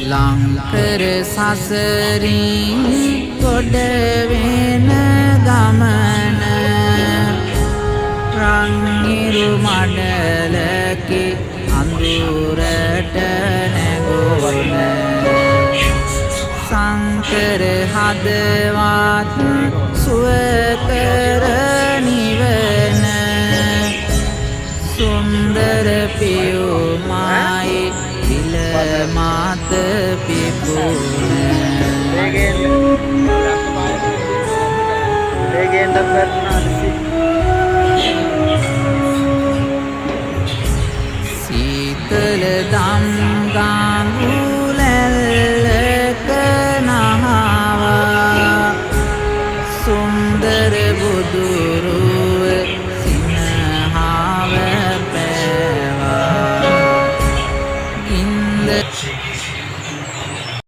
ලංකර සසරින් ගොඩ වෙන ගමන රන්නිරු මඩලකේ අඳුරට නැගොන සංකර හදවත් සුවකර නිවන සුන්දර පියුමයි පිල මාත පිපුන